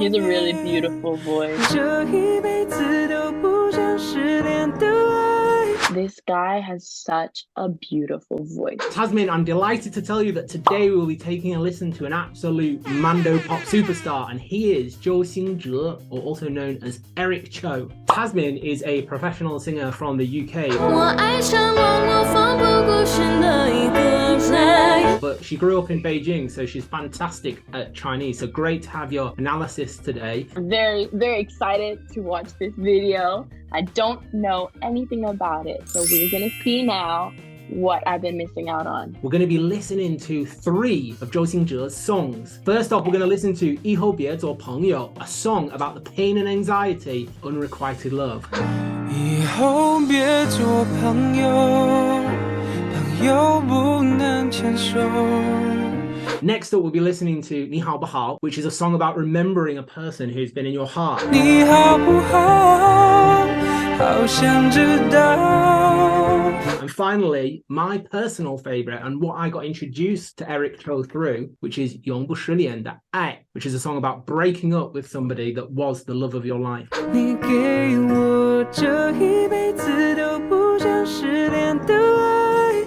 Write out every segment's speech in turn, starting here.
He's a really beautiful voice. This guy has such a beautiful voice. Tazmin, I'm delighted to tell you that today we will be taking a listen to an absolute Mando pop superstar, and he is Zhou Xingzhe, or also known as Eric Cho. Tazmin is a professional singer from the UK, but she grew up in Beijing, so she's fantastic at Chinese. So great to have your analysis today. I'm very, very excited to watch this video. I don't know anything about it, so we're gonna see now what I've been missing out on. We're going to be listening to 3 of Zhou Xingzhe's songs. First off, we're going to listen to 以后别做朋友, a song about the pain and anxiety, unrequited love. 以后别做朋友，朋友不能牵手。 Next up, we'll be listening to 你好不好, which is a song about remembering a person who's been in your heart. 你好不好？好想知道。 And finally, my personal favourite and what I got introduced to Eric Cho through, which is 永不失联的爱, which is a song about breaking up with somebody that was the love of your life. 你给我这一辈子都不想失联的爱。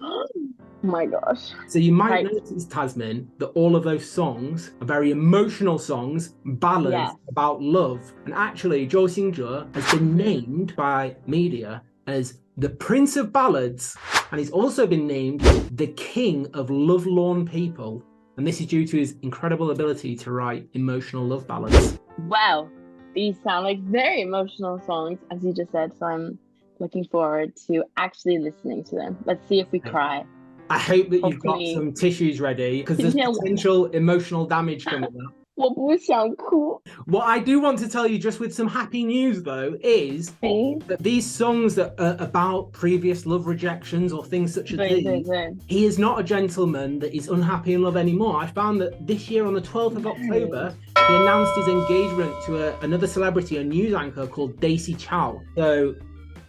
Oh my gosh. So you might notice, Tazmin, that all of those songs are very emotional songs, ballads about love. And actually, Zhou Xingzhe has been named by media as the Prince of Ballads, and he's also been named the King of Lovelorn People. And this is due to his incredible ability to write emotional love ballads. Wow, these sound like very emotional songs, as you just said, so I'm looking forward to actually listening to them. Let's see if we cry. I hope that you've got some tissues ready, because there's potential emotional damage coming up. 我不想哭. What I do want to tell you, just with some happy news though, is that these songs that are about previous love rejections or things such as these, he is not a gentleman that is unhappy in love anymore. I found that this year on the 12th of October, he announced his engagement to another celebrity, a news anchor called Daisy Chow. So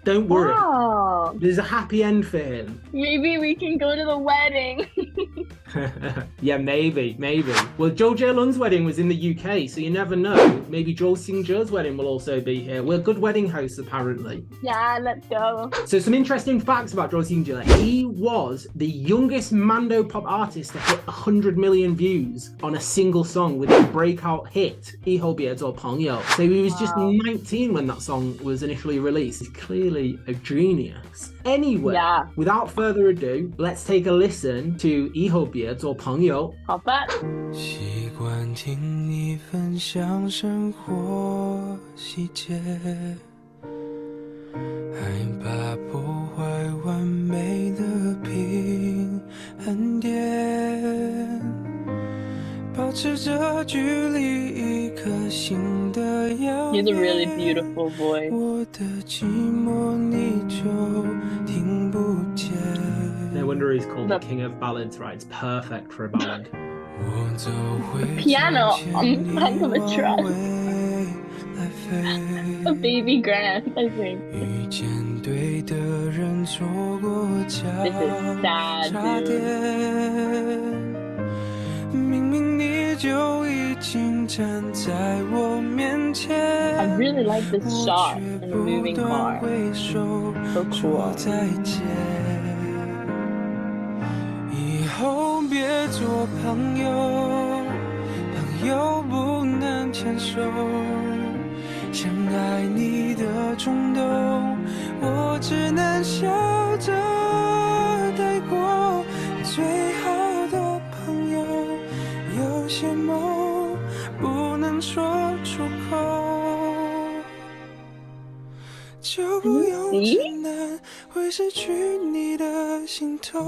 don't worry. Wow. There's a happy end for him. Maybe we can go to the wedding. Yeah, maybe. Well, Zhou Jielun's wedding was in the UK, so you never know. Maybe Zhou Xingzhe's wedding will also be here. We're good wedding hosts, apparently. Yeah, let's go. So some interesting facts about Zhou Xingzhe. He was the youngest Mando pop artist to hit 100 million views on a single song with a breakout hit, 以后别做朋友. So he was just 19 when that song was initially released. He's clearly a genius. Anyway, without further ado, let's take a listen to 以后别做朋友. 好吧。习惯听你分享生活细节，害怕破坏完美的平衡点，保持着距离一颗心的遥远。 He's a really beautiful voice. 我的寂寞你就听不见。 No wonder he's called the King of Ballads, right? It's perfect for a ballad. Piano on the back of a truck. A baby grand, I think. This is sad, dude. 明明你就已经站在我面前 I really like this shot in the moving car. So cool. 以后别做朋友，朋友不能牵手。想爱你的冲动，我只能笑着带过。最好的朋友，有些梦不能说出口，就不用承担会失去你的心痛。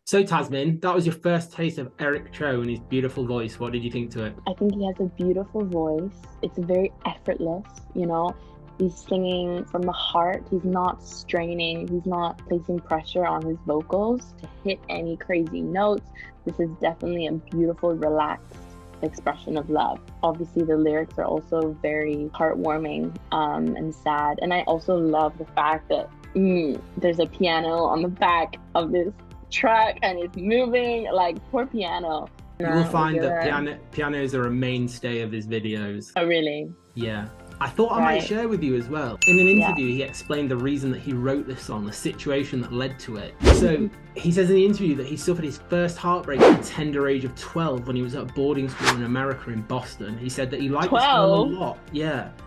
So Tazmin, that was your first taste of Eric Cho and his beautiful voice. What did you think to it? I think he has a beautiful voice. It's very effortless, you know. He's singing from the heart. He's not straining. He's not placing pressure on his vocals to hit any crazy notes. This is definitely a beautiful, relaxed expression of love. Obviously, the lyrics are also very heartwarming and sad. And I also love the fact that there's a piano on the back of this truck and it's moving. Like, poor piano. You will find that pianos are a mainstay of his videos. Oh, really? Yeah. I thought I might share with you as well. In an interview, he explained the reason that he wrote this song, the situation that led to it. So he says in the interview that he suffered his first heartbreak at the tender age of 12 when he was at a boarding school in America in Boston. He said that he liked this girl a lot,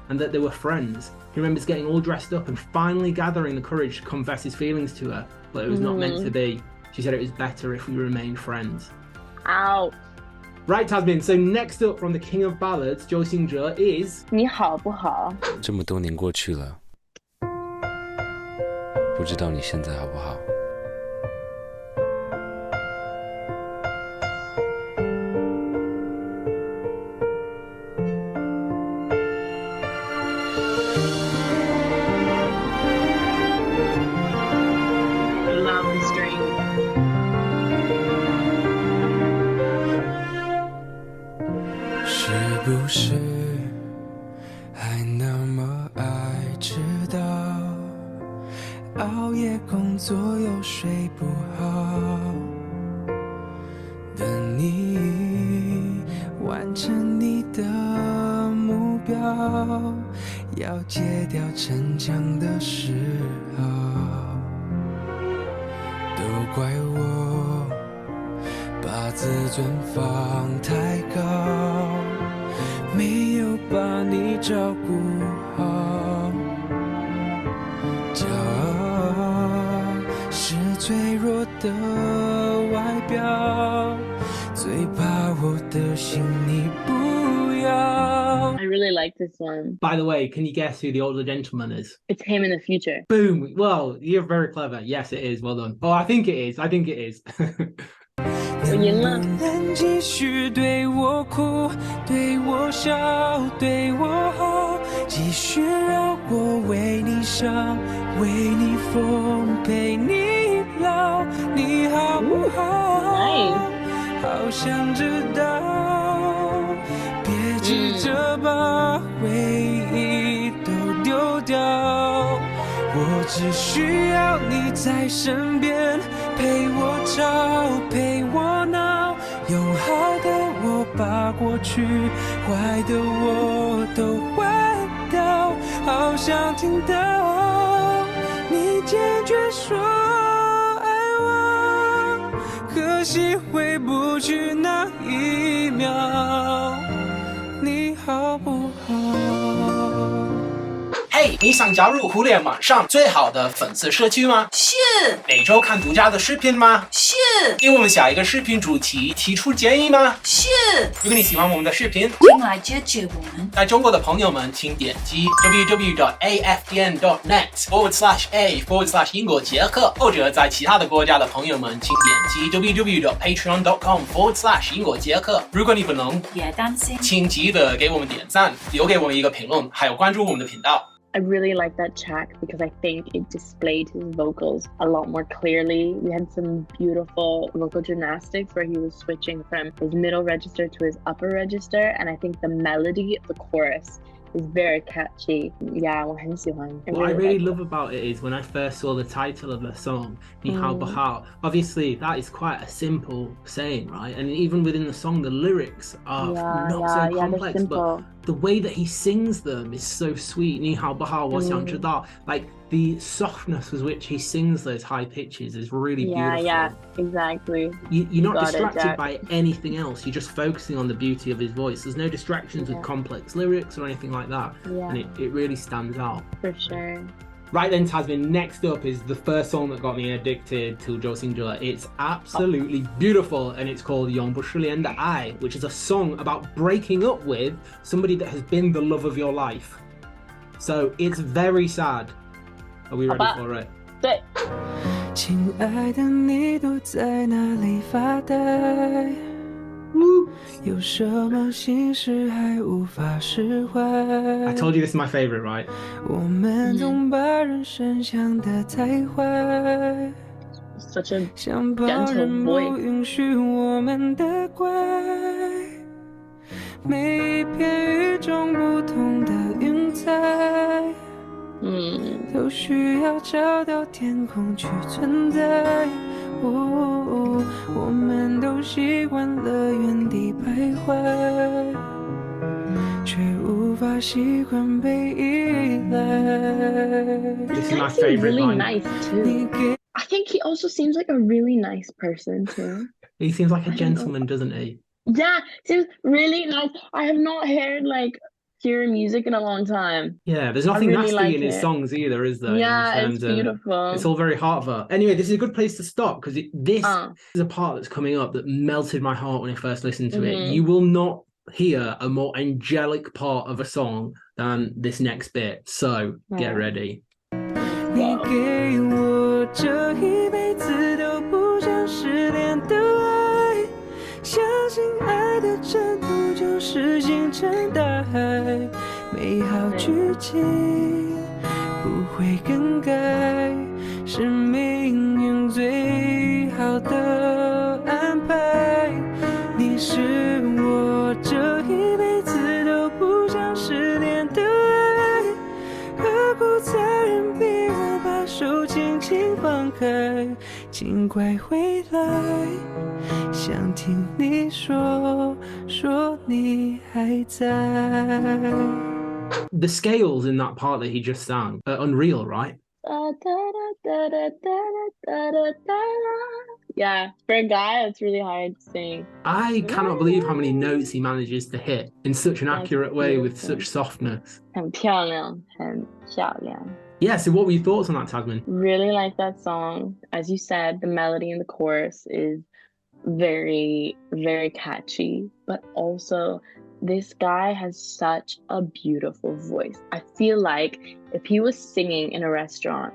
and that they were friends. He remembers getting all dressed up and finally gathering the courage to confess his feelings to her, but it was not meant to be. She said it was better if we remained friends. Ouch. Right, Tazmin, so next up from the King of Ballads, 周兴哲 is 你好不好？这么多年过去了，不知道你现在好不好？不是还那么爱迟到，熬夜工作又睡不好，等你完成你的目标，要戒掉逞强的时候，都怪我把自尊放太高，没有把你照顾好，骄傲是脆弱的外表，最怕我的心你不要。 I really like this one. By the way, can you guess who the older gentleman is? It's him in the future. Boom! Well, you're very clever. Yes, it is. Well done. Oh, I think it is. I think it is. 我赢了。能继续对我哭，对我笑，对我好，继续让我为你伤，为你疯，陪你老，你好不好？好想知道，别急着把回忆都丢掉，我只需要你在身边，陪我吵，陪我闹，有好的我把过去，坏的我都换掉，好想听到你坚决说爱我，可惜回不去那一秒，你好不好？嘿，你想加入互联网上最好的粉丝社区吗？是。每周看独家的视频吗？是。给我们下一个视频主题提出建议吗？是。如果你喜欢我们的视频，请来支持我们。在中国的朋友们，请点击 www.afdn.net/a/英国杰克，或者在其他的国家的朋友们，请点击 www.patreon.com/英国杰克。如果你不能也担心，请记得给我们点赞，留给我们一个评论，还有关注我们的频道。I really like that track because I think it displayed his vocals a lot more clearly. We had some beautiful vocal gymnastics where he was switching from his middle register to his upper register, and I think the melody of the chorus is very catchy. Yeah, 我很喜欢. What I really love about it is when I first saw the title of the song, 你好不好, obviously that is quite a simple saying, right? And even within the song, the lyrics are not so complex, but the way that he sings them is so sweet. 你好不好，我想知道. Like the softness with which he sings those high pitches is really beautiful. Yeah, exactly. You're not distracted by anything else. You're just focusing on the beauty of his voice. There's no distractions with complex lyrics or anything like that. And it really stands out. For sure. Right then, Tazmin, next up is the first song that got me addicted to 周兴哲. It's absolutely beautiful, and it's called永不失联的爱, which is a song about breaking up with somebody that has been the love of your life. So it's very sad. Are we ready for it? 对。亲爱的，你躲在哪里发呆？有什么心事还无法释怀 I told you this is my favorite, right? 我们总把人生想得太坏 Such a 想把人不允许我们的怪每一片与众不同的云彩都需要找到天空去存在我们都习惯了原地徘徊，却无法习惯被依赖。 This is my He's favorite really line. nice too. I think he also seems like a really nice person too. He seems like a gentleman, doesn't he? Yeah, seems really nice. I have not heard like pure music in a long time. Yeah, there's nothing really nasty like in his it. songs either, is there? Yeah, In it's terms of- beautiful. It's all very heartfelt. Anyway, this is a good place to stop because this is a part that's coming up that melted my heart when I first listened to it. You will not hear a more angelic part of a song than this next bit. So get ready. 你给我这一辈子都不想失联的爱，相信爱的征途就是星辰大海，美好剧情不会更改，是命运最好的安排。你是我这一辈子都不想失联的爱，何苦残忍逼我把手轻轻放开？尽快回来，想听你说你还在。 The scales in that part that he just sang are unreal, right? Yeah, for a guy, it's really hard to sing. I cannot believe how many notes he manages to hit in such an accurate way with such softness. 很漂亮，很漂亮。 Yeah, so what were your thoughts on that, Tazmin? Really like that song. As you said, the melody in the chorus is very, very catchy, but also this guy has such a beautiful voice. I feel like if he was singing in a restaurant,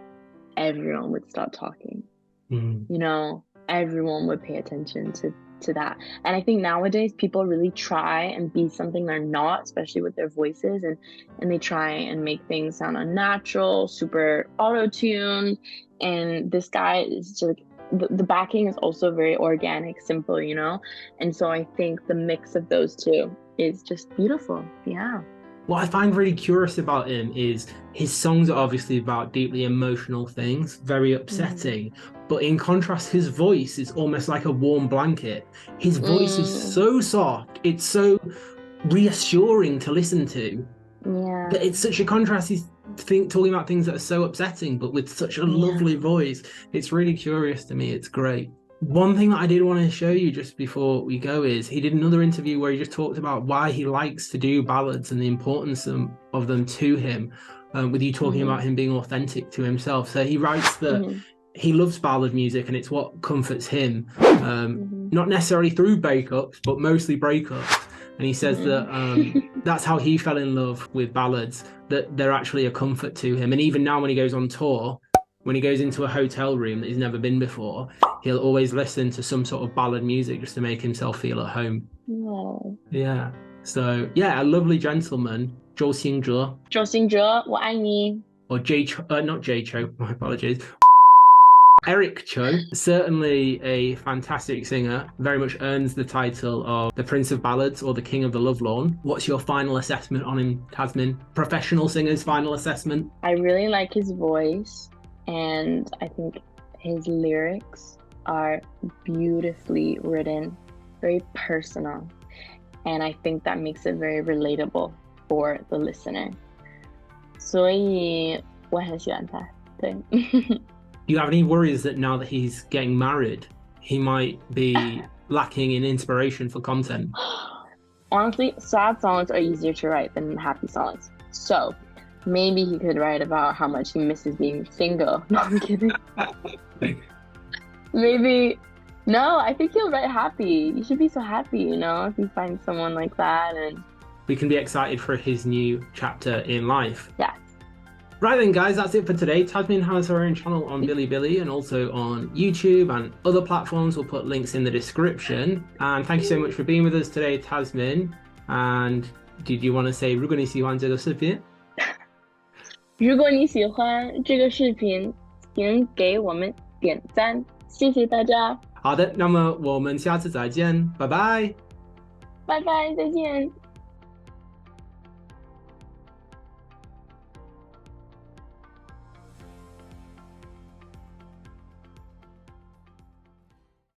everyone would stop talking. You know, everyone would pay attention to that. And I think nowadays people really try and be something they're not, especially with their voices, and they try and make things sound unnatural, super auto-tuned. And this guy is just like, the backing is also very organic, simple, you know? And so I think the mix of those two is just beautiful. Yeah. What I find really curious about him is his songs are obviously about deeply emotional things, very upsetting. But in contrast, his voice is almost like a warm blanket. His voice is so soft. It's so reassuring to listen to. Yeah. But it's such a contrast. He's talking about things that are so upsetting, but with such a lovely voice. It's really curious to me. It's great. One thing that I did want to show you just before we go is he did another interview where he just talked about why he likes to do ballads and the importance of them to him, with you talking about him being authentic to himself. So he writes that he loves ballad music and it's what comforts him, not necessarily through breakups, but mostly breakups. And he says that that's how he fell in love with ballads, that they're actually a comfort to him. And even now when he goes on tour, when he goes into a hotel room that he's never been before, he'll always listen to some sort of ballad music just to make himself feel at home. Oh. Yeah. So, yeah, a lovely gentleman, 周兴哲. 周兴哲，我爱你。 Or not Jay Cho, my apologies. Eric Cho, certainly a fantastic singer, very much earns the title of the Prince of Ballads or the King of the Lovelorn. What's your final assessment on him, Tazmin? Professional singer's final assessment? I really like his voice, and I think his lyrics are beautifully written, very personal, and I think that makes it very relatable for the listener. 所以我很喜欢他，对。 Do you have any worries that now that he's getting married, he might be lacking in inspiration for content? Honestly, sad songs are easier to write than happy songs. So maybe he could write about how much he misses being single. No, I'm kidding. Maybe. No, I think he'll write happy. You should be so happy, you know, if you find someone like that. And we can be excited for his new chapter in life. Yeah. Right then, guys, that's it for today. Tazmin has her own channel on Bilibili and also on YouTube and other platforms. We'll put links in the description. And thank you so much for being with us today, Tazmin. And did you want to say 如果你喜欢这个视频? 如果你喜欢这个视频，请给我们点赞，谢谢大家。好的，那么我们下次再见，拜拜。拜拜，再见。